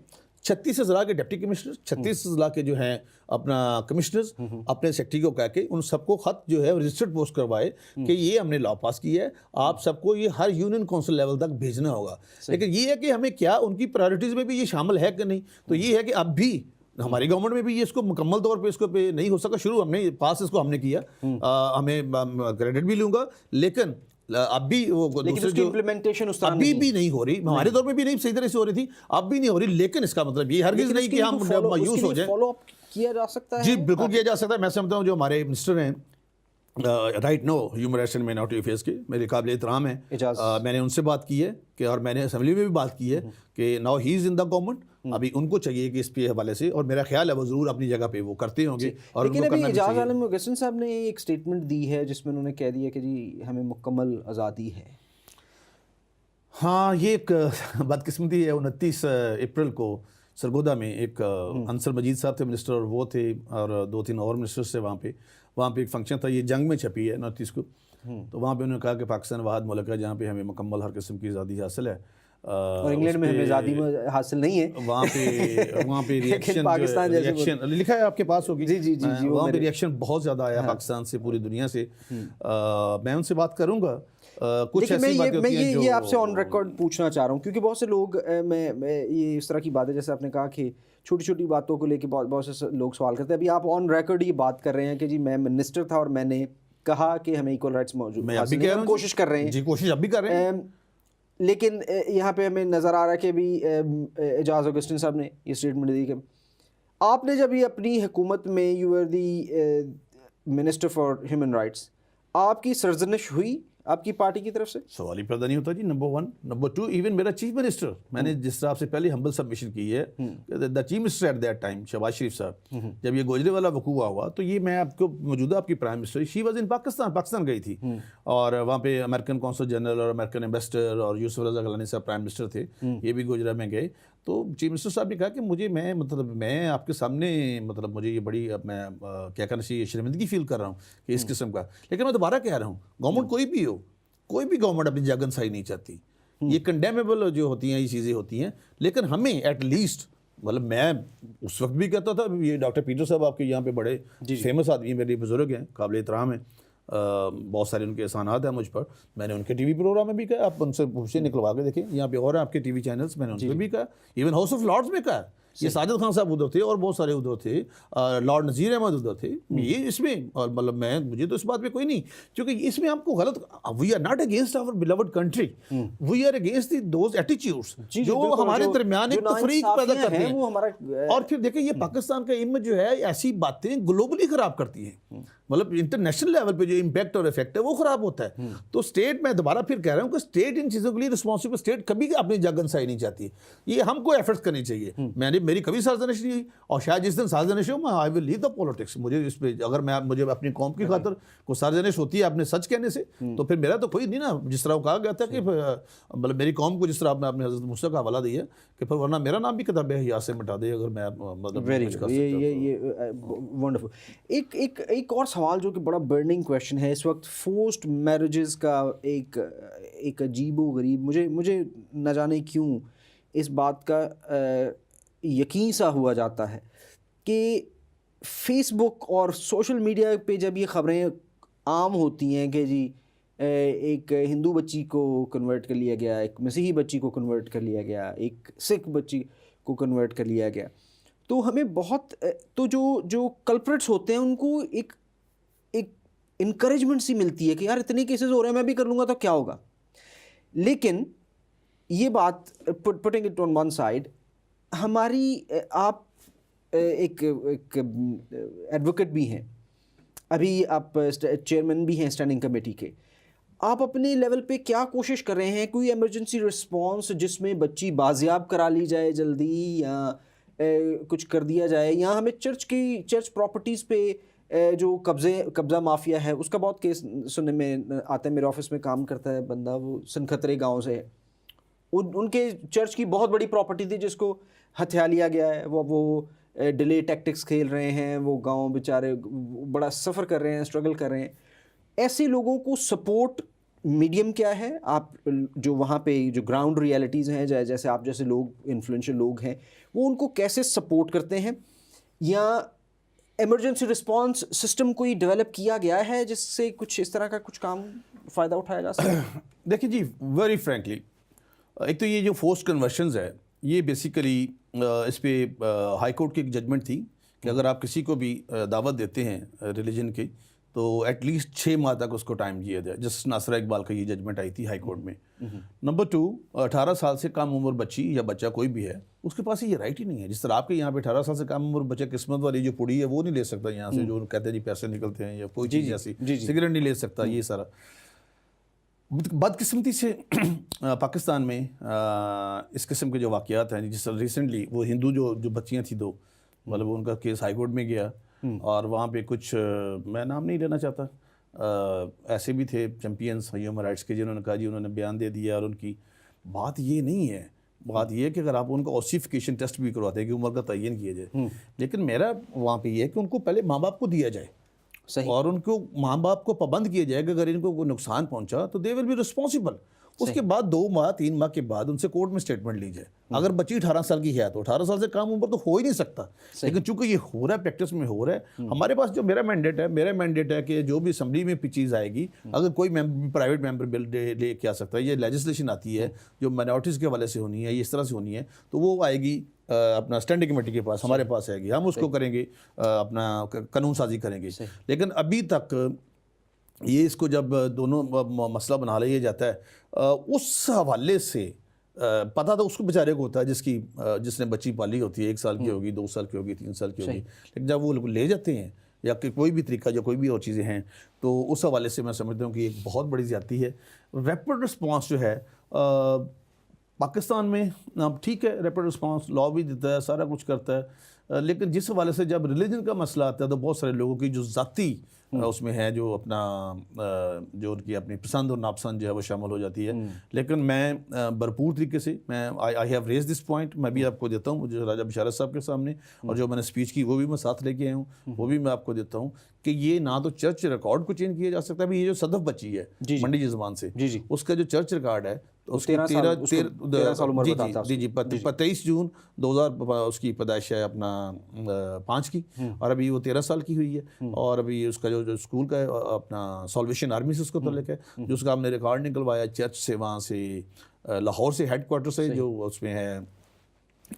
36 اضلاع کے ڈپٹی کمشنر, 36 اضلاع کے جو ہیں اپنا کمشنرز اپنے سیکٹری کو کہہ کے ان سب کو خط جو ہے رجسٹرڈ پوسٹ کروائے کہ یہ ہم نے لا پاس کیا ہے, آپ سب کو یہ ہر یونین کونسل لیول تک بھیجنا ہوگا. لیکن یہ ہے کہ ہمیں کیا ان کی پرائرٹیز میں بھی یہ شامل ہے کہ نہیں. تو یہ ہے کہ اب بھی ہماری گورنمنٹ میں بھی یہ اس کو مکمل طور پہ اس کو پہ نہیں ہو سکا. شروع ہم نے پاس اس کو ہم نے کیا, ہمیں کریڈٹ بھی لوں گا, لیکن اب بھی وہ دوسرے جو امپلیمنٹیشن ابھی بھی نہیں ہو رہی, ہمارے دور میں بھی نہیں صحیح طرح سے ہو رہی تھی, اب بھی نہیں ہو رہی. لیکن اس کا مطلب یہ ہرگز نہیں کہ ہم مایوس ہو جائیں. فالو اپ کیا جا سکتا ہے, جی بالکل کیا جا سکتا ہے. میں سمجھتا ہوں جو ہمارے منسٹر ہیں right now human rights and minority affairs کے, میرے قابل احترام ہیں, میں نے ان سے بات کی ہے کہ, اور میں نے اسمبلی میں بھی بات کی ہے کہ now he is in the government, ابھی ان کو چاہیے کہ اس پہ حوالے سے, اور میرا خیال ہے وہ ضرور اپنی جگہ پہ وہ کرتے ہوں گے. اور لیکن ابھی اعجاز عالم گسن صاحب نے ایک سٹیٹمنٹ دی ہے جس میں انہوں نے کہہ دیا کہ جی ہمیں مکمل آزادی ہے. ہاں یہ ایک بدقسمتی ہے. 29 اپریل کو سرگودا میں ایک انصر مجید صاحب تھے منسٹر, اور وہ تھے, اور 2-3 اور منسٹرس تھے وہاں پہ ایک فنکشن تھا, یہ جنگ میں چھپی ہے 29 کو. تو وہاں پہ انہوں نے کہا کہ پاکستان واحد ملک ہے جہاں پہ ہمیں مکمل ہر قسم کی آزادی حاصل ہے, اور انگلینڈ میں ہمیں آزادی حاصل نہیں ہے. وہاں پہ ریئیکشن لکھا ہے آپ کے پاس ہوگی, وہاں پہ ریئیکشن بہت زیادہ آیا پاکستان سے, پوری دنیا سے. میں ان سے بات کروں گا. کچھ ایسی باتیں ہوتی ہیں جو یہ آپ سے آن ریکارڈ پوچھنا چاہ رہا ہوں, کیونکہ بہت سے لوگ, میں یہ اس طرح کی باتیں جیسے آپ نے کہا کہ چھوٹی چھوٹی باتوں کو لے کے بہت سے لوگ سوال کرتے ہیں. ابھی آپ آن ریکارڈ یہ بات کر رہے ہیں کہ جی میں منسٹر تھا اور میں نے کہا کہ ہمیں ایکول رائٹس موجود, ہم کوشش کر رہے ہیں. جی کوشش اب بھی کر رہے ہیں. لیکن یہاں پہ ہمیں نظر آ رہا ہے کہ ابھی اعجاز اگسٹن صاحب نے یہ اسٹیٹمنٹ دی کہ آپ نے جب یہ اپنی حکومت میں, you are the minister for human rights, آپ کی سرزنش ہوئی آپ کی پارٹی کی طرف سے؟ سوال ہی پیدا نہیں ہوتا جی. نمبر 1. نمبر 2, ایون میرا چیف منسٹر, میں نے جس طرح سے پہلے ہمبل سبمیشن کی ہے, the chief minister at that time Shahbaz Sharif صاحب, جب یہ گوجرے والا وقوع ہوا تو یہ میں آپ کو موجودہ آپ کی prime minister, she was in Pakistan گئی تھی, اور وہاں پہ امریکن کونسل جنرل اور امریکن ایمبیسڈر اور یوسف رضا گیلانی صاحب پرائم منسٹر تھے, یہ بھی گوجرا میں گئے. تو چیف منسٹر صاحب نے کہا کہ میں آپ کے سامنے مجھے یہ بڑی, میں کیا کہنا چاہیے, شرمندگی فیل کر رہا ہوں کہ اس قسم کا. لیکن میں دوبارہ کہہ رہا ہوں, گورنمنٹ کوئی بھی ہو, کوئی بھی گورنمنٹ اپنی جگن سائی نہیں چاہتی, یہ کنڈیمیبل جو ہوتی ہیں یہ چیزیں ہوتی ہیں, لیکن ہمیں ایٹ لیسٹ مطلب میں اس وقت بھی کہتا تھا. یہ ڈاکٹر پیٹر صاحب آپ کے یہاں پہ بڑے فیمس آدمی ہیں, میرے بزرگ ہیں, قابل احترام ہیں, بہت سارے ان کے احسانات ہیں مجھ پر. میں نے ان کے ٹی وی پروگرام میں بھی کہا, آپ ان سے پوچھیں, نکلوا کے دیکھیں, یہاں پہ اور ہیں آپ کے ٹی وی چینلس, میں نے ان سے بھی کہا, ایون ہاؤس آف لارڈز میں کہا. یہ ساجد خان صاحب ادھر تھے اور بہت سارے ادھر تھے, لارڈ نذیر احمد ادھر تھے. یہ اس میں, اور مطلب مجھے تو اس بات پہ کوئی نہیں, کیونکہ اس میں آپ کو غلط, we are not against our beloved country, we are against those attitudes جو ہمارے درمیان ایک تفریق پیدا کرتے ہیں. اور پھر دیکھیں یہ پاکستان کا امیج جو ہے ایسی باتیں گلوبلی خراب کرتی ہیں, مطلب انٹرنیشنل لیول پہ جو امپیکٹ اور افیکٹ ہے وہ خراب ہوتا ہے. تو اسٹیٹ, میں دوبارہ پھر کہہ رہا ہوں کہ اسٹیٹ ان چیزوں کے لیے رسپانسبل, اسٹیٹ کبھی اپنی جگہ انسائی نہیں چاہتی ہے. یہ ہم کو ایفرٹس کرنی چاہیے. میری کبھی سازش نہیں ہوئی, اور شاید جس دن سازش ہو میں آئی ول لیو دا پولیٹکس. مجھے اس پہ اگر مجھے اپنی قوم کی خاطر کوئی سازش ہوتی ہے اپنے سچ کہنے سے, تو پھر میرا تو کوئی نہیں نا. جس طرح وہ کہا گیا تھا کہ مطلب میری قوم کو جس طرح آپ نے اپنے حضرت موسیٰ کا حوالہ دیا کہ پھر ورنہ میرا نام بھی کتاب حیات سے مٹا دے اگر میں مطلب. ونڈرفل. ایک اور سوال جو کہ بڑا برننگ کویشچن ہے اس وقت, فورسڈ میرجز کا ایک عجیب و غریب, مجھے نہ جانے کیوں اس بات کا یقین سا ہوا جاتا ہے کہ فیس بک اور سوشل میڈیا پہ جب یہ خبریں عام ہوتی ہیں کہ جی ایک ہندو بچی کو کنورٹ کر لیا گیا, ایک مسیحی بچی کو کنورٹ کر لیا گیا, ایک سکھ بچی کو کنورٹ کر لیا گیا, تو ہمیں بہت, تو جو کلپریٹس ہوتے ہیں ان کو ایک انکریجمنٹ سی ملتی ہے کہ یار اتنے کیسز ہو رہے ہیں, میں بھی کر لوں گا تو کیا ہوگا. لیکن یہ بات putting it on one side, ہماری, آپ ایک ایڈوکیٹ بھی ہیں, ابھی آپ چیئرمین بھی ہیں اسٹینڈنگ کمیٹی کے, آپ اپنے لیول پہ کیا کوشش کر رہے ہیں, کوئی ایمرجنسی رسپانس جس میں بچی بازیاب کرا لی جائے جلدی, یا کچھ کر دیا جائے, یا ہمیں چرچ پراپرٹیز پہ جو قبضہ مافیا ہے اس کا بہت کیس سننے میں آتا ہے. میرے آفس میں کام کرتا ہے بندہ, وہ سنکھترے گاؤں سے ہے, ان کے چرچ کی بہت بڑی پراپرٹی تھی جس کو ہتھیا لیا گیا ہے. وہ ڈیلے ٹیکٹکس کھیل رہے ہیں, وہ گاؤں بیچارے بڑا سفر کر رہے ہیں, اسٹرگل کر رہے ہیں. ایسے لوگوں کو سپورٹ میڈیم کیا ہے, آپ جو وہاں پہ جو گراؤنڈ ریالٹیز ہیں, جیسے آپ جیسے لوگ انفلوئنشل لوگ ہیں, وہ ان کو کیسے سپورٹ کرتے ہیں, یا ایمرجنسی رسپانس سسٹم کوئی ڈیولپ کیا گیا ہے جس سے کچھ اس طرح کا کچھ کام فائدہ اٹھایا جا سکے؟ دیکھیں جی, ویری فرینکلی, ایک تو یہ جو فورس کنورشنز ہے یہ بیسیکلی اس پہ ہائی کورٹ کی ایک ججمنٹ تھی کہ اگر آپ کسی کو بھی دعوت دیتے ہیں ریلیجن کی تو ایٹ لیسٹ 6 ماہ تک اس کو ٹائم دیا جائے. جسٹس ناصرہ اقبال کا یہ ججمنٹ آئی تھی ہائی کورٹ میں. نمبر 2, 18 سال سے کم عمر بچی یا بچہ کوئی بھی ہے اس کے پاس یہ رائٹ ہی نہیں ہے. جس طرح آپ کے یہاں پہ 18 سال سے کم عمر بچہ قسمت والی جو پڑی ہے وہ نہیں لے سکتا یہاں سے, جو کہتے ہیں جی پیسے نکلتے ہیں, یا کوئی چیز ایسی, سگریٹ نہیں لے سکتا. یہ سارا بدقسمتی سے پاکستان میں اس قسم کے جو واقعات ہیں, جس طرح ریسنٹلی وہ ہندو جو بچیاں تھیں 2, مطلب ان کا کیس ہائی کورٹ میں گیا, اور وہاں پہ کچھ, میں نام نہیں لینا چاہتا, ایسے بھی تھے چیمپئنس ہیومن رائٹس کے جنہوں نے کہا جی انہوں نے بیان دے دیا. اور ان کی بات یہ نہیں ہے, بات یہ ہے کہ اگر آپ ان کا اوسیفیکیشن ٹیسٹ بھی کرواتے ہیں کہ عمر کا تعین کیا جائے, لیکن میرا وہاں پہ یہ ہے کہ ان کو پہلے ماں باپ کو دیا جائے, اور ان کو ماں باپ کو پابند کیا جائے کہ اگر ان کو کوئی نقصان پہنچا تو دے ول بی رسپانسبل. اس کے بعد 2 ماہ 3 ماہ کے بعد ان سے کورٹ میں اسٹیٹمنٹ لی جائے. اگر بچی 18 سال کی ہے تو 18 سال سے کم عمر تو ہو ہی نہیں سکتا. لیکن چونکہ یہ ہو رہا ہے, پریکٹس میں ہو رہا ہے, ہمارے پاس جو میرا مینڈیٹ ہے کہ جو بھی اسمبلی میں چیز آئے گی, اگر کوئی پرائیویٹ ممبر بل لے کے آ سکتا ہے, یہ لیجسلیشن آتی ہے جو مائنورٹیز کے حوالے سے ہونی ہے, یہ اس طرح سے ہونی ہے, تو وہ آئے گی اپنا اسٹینڈنگ کمیٹی کے پاس, ہمارے پاس آئے گی, ہم اس کو کریں گے, اپنا قانون سازی کریں گے. لیکن ابھی تک یہ اس کو جب دونوں مسئلہ بنا لیا جاتا ہے, اس حوالے سے پتہ تو اس کو بیچارے کو ہوتا ہے جس نے بچی پالی ہوتی ہے, 1 سال کی ہوگی, 2 سال کی ہوگی, 3 سال کی ہوگی. لیکن جب وہ لے جاتے ہیں یا کہ کوئی بھی طریقہ جو کوئی بھی اور چیزیں ہیں, تو اس حوالے سے میں سمجھتا ہوں کہ ایک بہت بڑی زیادتی ہے. ریپڈ رسپانس جو ہے پاکستان میں ٹھیک ہے, ریپڈ رسپانس لا بھی دیتا ہے, سارا کچھ کرتا ہے, لیکن جس حوالے سے جب ریلیجن کا مسئلہ آتا ہے تو بہت سارے لوگوں کی جو ذاتی اس میں ہے، جو اپنا جو ان کی اپنی پسند اور ناپسند جو ہے وہ شامل ہو جاتی ہے. لیکن میں بھرپور طریقے سے میں I have raise this point, میں بھی آپ کو دیتا ہوں جو راجہ بشارت صاحب کے سامنے، اور جو میں نے اسپیچ کی وہ بھی میں ساتھ لے کے آیا ہوں، وہ بھی میں آپ کو دیتا ہوں کہ یہ نہ تو چرچ ریکارڈ کو چینج کیا جا سکتا ہے. ابھی یہ جو صدف بچی ہے منڈی کی زبان سے، اس کا جو چرچ ریکارڈ ہے اس کی 23 جون 2000 اس کی پیدائش ہے اپنا 5 کی، اور ابھی وہ 13 سال کی ہوئی ہے. اور ابھی اس کا جو اسکول کا ہے اپنا سالویشن آرمی سے اس کو تعلق ہے، جو اس کا ہم نے ریکارڈ نکلوایا چرچ سے، وہاں سے لاہور سے ہیڈ کوارٹر سے، جو اس میں ہے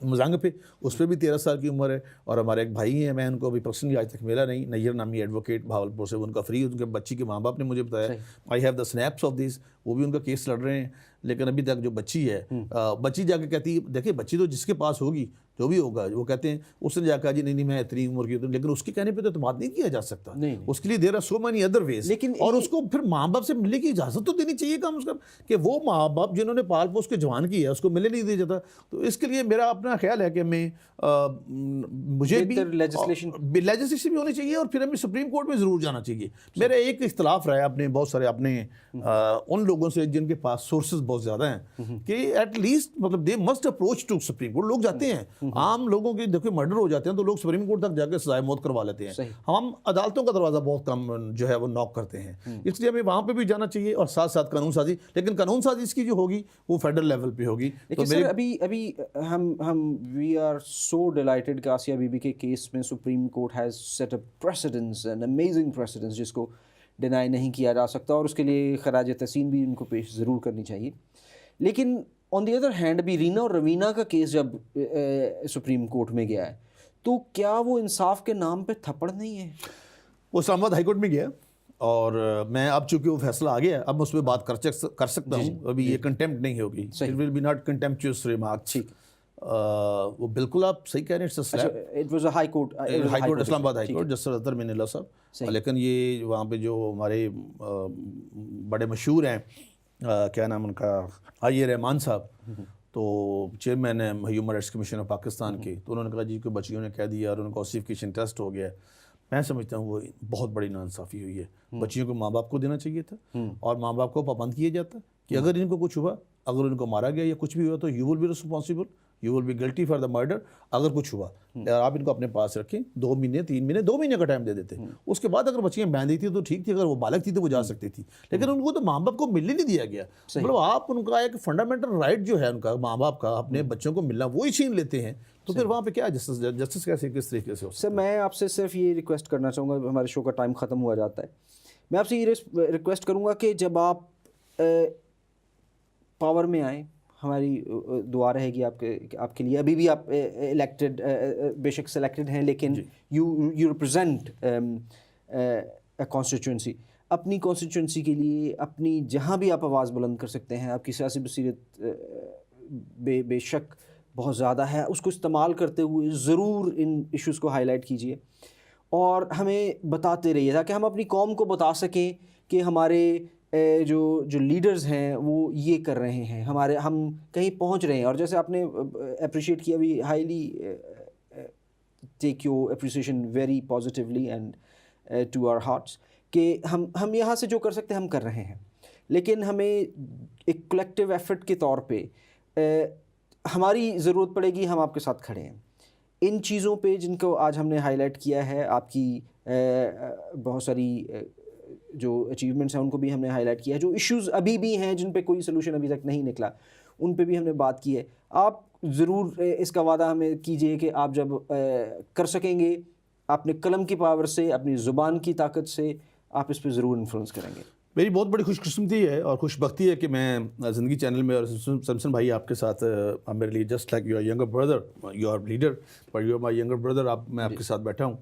مزانگ پہ، اس پہ بھی 13 سال کی عمر ہے. اور ہمارے ایک بھائی ہیں، میں ان کو ابھی پرسنلی آج تک ملا نہیں، نیر نامی ایڈوکیٹ بھاولپور سے، ان کا فری، ان کے بچی کے ماں باپ نے مجھے بتایا، I have the snaps of these, وہ بھی ان کا کیس لڑ رہے ہیں. لیکن ابھی تک جو بچی ہے، بچی جا کے کہتی ہے، دیکھیں بچی تو جس کے پاس ہوگی جو بھی ہوگا، وہ کہتے ہیں اس نے جا کہا جی نہیں میں اتنی عمر کی ہوں، لیکن اس کے کہنے پہ تو اعتماد نہیں کیا جا سکتا. اس کے لیے there are so many other ways. اور اس کو پھر ماں باپ سے ملنے کی اجازت تو دینی چاہیے کم از کم، کہ وہ ماں باپ جنہوں نے پال پوس کے جوان کی ہے اس کو ملنے نہیں دیا جاتا. تو اس کے لیے میرا اپنا خیال ہے کہ میں مجھے بھی لیجسلیشن بھی ہونی چاہیے، اور پھر ہمیں سپریم کورٹ میں ضرور جانا چاہیے. میرا ایک اختلاف رہا ہے اپنے بہت سارے اپنے ان لوگوں سے جن کے پاس سورسز بہت زیادہ ہیں، کہ ایٹ لیسٹ مطلب they must approach to supreme court. لوگ جاتے ہیں، عام لوگوں کے دیکھو مرڈر ہو جاتے ہیں تو لوگ سپریم کورٹ تک جا کے سزائے موت کروا لیتے ہیں. ہم عدالتوں کا دروازہ بہت کم جو ہے وہ ناک کرتے ہیں، اس لیے ہمیں وہاں پہ بھی جانا چاہیے، اور ساتھ ساتھ قانون سازی. لیکن قانون سازی اس کی جو ہوگی وہ فیڈرل لیول پہ ہوگی. لیکن سر ابھی ہم وی آر سو ڈیلائٹڈ کہ آسیہ بی بی کے کیس میں supreme court has set up precedence, an amazing precedence, جس کو ڈینائی نہیں کیا جا سکتا، اور اس کے لیے خراج تحسین بھی ان کو پیش ضرور کرنی چاہیے. لیکن آن دی ادر ہینڈ ابھی رینا اور روینہ کا کیس جب سپریم کورٹ میں گیا ہے تو کیا وہ انصاف کے نام پہ تھپڑ نہیں ہے؟ وہ اسلام آباد ہائی کورٹ میں گیا، اور میں اب چونکہ وہ فیصلہ آ گیا ہے اب میں اس پہ بات کر سکتا ہوں. ابھی یہ کنٹیمپٹ نہیں ہوگی، it will be not contemptuous remark. وہ بالکل آپ صحیح کہہ رہے ہیں، it was a high court Islamabad high court, justice Athar بن اللہ صاحب. لیکن یہ وہاں پہ جو ہمارے بڑے مشہور ہیں، کیا نام ان کا، آئی رحمان صاحب، تو چیئرمین ہے human rights commission of Pakistan کے، تو انہوں نے کہا جی کہ بچیوں نے کہہ دیا اور ان کو اوسیفیکیشن ٹیسٹ ہو گیا ہے. میں سمجھتا ہوں وہ بہت بڑی ناانصافی ہوئی ہے. بچیوں کو ماں باپ کو دینا چاہیے تھا، اور ماں باپ کو پابند کیا جاتا کہ اگر ان کو کچھ ہوا، اگر ان کو مارا گیا یا کچھ بھی ہوا تو you will be responsible, you will be guilty for the murder. اگر کچھ ہوا اور آپ ان کو اپنے پاس رکھیں 2 مہینے 3 مہینے 2 مہینے کا ٹائم دے دیتے، اس کے بعد اگر بچیاں باندھی تھی تو ٹھیک تھی، اگر وہ بالغ تھی تو وہ جا سکتی تھی. لیکن ان کو تو ماں باپ کو ملنے نہیں دیا گیا. مطلب آپ ان کا ایک فنڈامنٹل رائٹ جو ہے ان کا ماں باپ کا اپنے بچوں کو ملنا وہی چھین لیتے ہیں. تو پھر وہاں پہ کیا جسٹس کیسے کس طریقے سے ہو؟ سر میں آپ سے صرف یہ ریکویسٹ کرنا چاہوں گا، ہمارے شو کا ٹائم ختم ہوا جاتا ہے، میں آپ سے یہ ریکویسٹ کروں گا کہ جب آپ پاور میں آئیں، ہماری دعا رہے گی آپ کے لیے. ابھی بھی آپ الیکٹڈ، بے شک سلیکٹڈ ہیں، لیکن یو ریپرزینٹ اے کانسٹیچوئنسی. اپنی کانسٹیچوئنسی کے لیے اپنی جہاں بھی آپ آواز بلند کر سکتے ہیں، آپ کی سیاسی بصیرت بے شک بہت زیادہ ہے، اس کو استعمال کرتے ہوئے ضرور ان ایشوز کو ہائی لائٹ کیجیے اور ہمیں بتاتے رہیے، تاکہ ہم اپنی قوم کو بتا سکیں کہ ہمارے جو لیڈرز ہیں وہ یہ کر رہے ہیں، ہم کہیں پہنچ رہے ہیں. اور جیسے آپ نے اپریشیٹ کیا، we highly take your appreciation very positively and to our hearts, کہ ہم یہاں سے جو کر سکتے ہیں ہم کر رہے ہیں. لیکن ہمیں ایک کلیکٹیو ایفرٹ کے طور پہ ہماری ضرورت پڑے گی، ہم آپ کے ساتھ کھڑے ہیں. ان چیزوں پہ جن کو آج ہم نے ہائی لائٹ کیا ہے، آپ کی بہت ساری جو اچیومنٹس ہیں ان کو بھی ہم نے ہائی لائٹ کیا ہے، جو ایشوز ابھی بھی ہیں جن پہ کوئی سلوشن ابھی تک نہیں نکلا ان پہ بھی ہم نے بات کی ہے. آپ ضرور اس کا وعدہ ہمیں کیجئے کہ آپ جب کر سکیں گے، اپنے قلم کی پاور سے، اپنی زبان کی طاقت سے آپ اس پہ ضرور انفلوئنس کریں گے. میری بہت بڑی خوش قسمتی ہے اور خوش بختی ہے کہ میں زندگی چینل میں اور سمسن بھائی آپ کے ساتھ، میرے لیے just like your younger brother, your leader but your my younger brother, میں آپ کے ساتھ بیٹھا ہوں.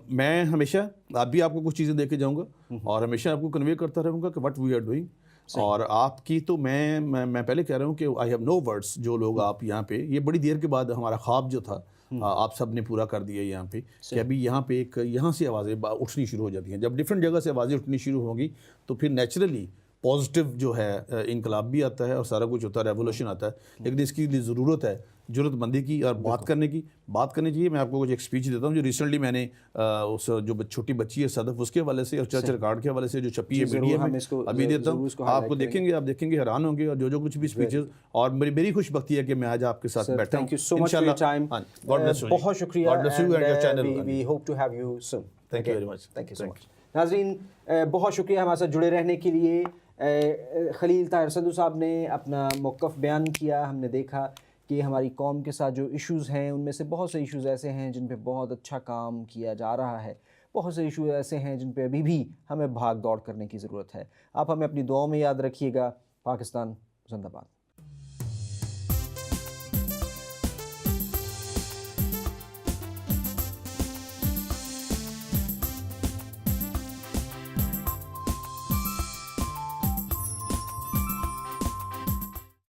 میں ہمیشہ آپ بھی آپ کو کچھ چیزیں دے کے جاؤں گا اور ہمیشہ آپ کو کنوے کرتا رہوں گا کہ وٹ وی آر ڈوئنگ. اور آپ کی تو میں پہلے کہہ رہا ہوں کہ آئی ہیو نو ورڈس. جو لوگ آپ یہاں پہ، یہ بڑی دیر کے بعد ہمارا خواب جو تھا آپ سب نے پورا کر دیا یہاں پہ، کہ ابھی یہاں پہ یہاں سے آوازیں اٹھنی شروع ہو جاتی ہیں. جب ڈفرینٹ جگہ سے آوازیں اٹھنی شروع ہوں گی تو پھر نیچرلی پازیٹیو جو ہے انقلاب بھی آتا ہے اور سارا کچھ ہوتا ہے، ریولوشن آتا ہے، لیکن اس کی لیے ضرورت ہے جرت مندی کی اور بات کرنے چاہیے. میں آپ کو کچھ ایک اسپیچ دیتا ہوں جو ریسنٹلی میں نے اس جو چھوٹی بچی ہے صدف، اس کے حوالے سے اور چرچ ریکارڈ کے حوالے سے جو چھپی ہے میڈیا میں، ابھی دیتا ہوں. آپ کو دیکھیں گے حیران ہوں گے، اور جو کچھ بھی اسپیچز، اور میری خوش بختی ہے کہ میں آج آپ کے ساتھ بیٹھا ہوں. انشاءاللہ. بہت شکریہ. We hope to have you soon. Thank you very much. Thank you so much. ناظرین بہت شکریہ ہمارے ساتھ جڑے رہنے کے لیے. خلیل طاہر سندھو صاحب نے اپنا موقف بیان کیا. ہم نے دیکھا کہ ہماری قوم کے ساتھ جو ایشوز ہیں ان میں سے بہت سے ایشوز ایسے ہیں جن پہ بہت اچھا کام کیا جا رہا ہے، بہت سے ایشوز ایسے ہیں جن پہ ابھی بھی ہمیں بھاگ دوڑ کرنے کی ضرورت ہے. آپ ہمیں اپنی دعاؤں میں یاد رکھیے گا. پاکستان زندہ باد.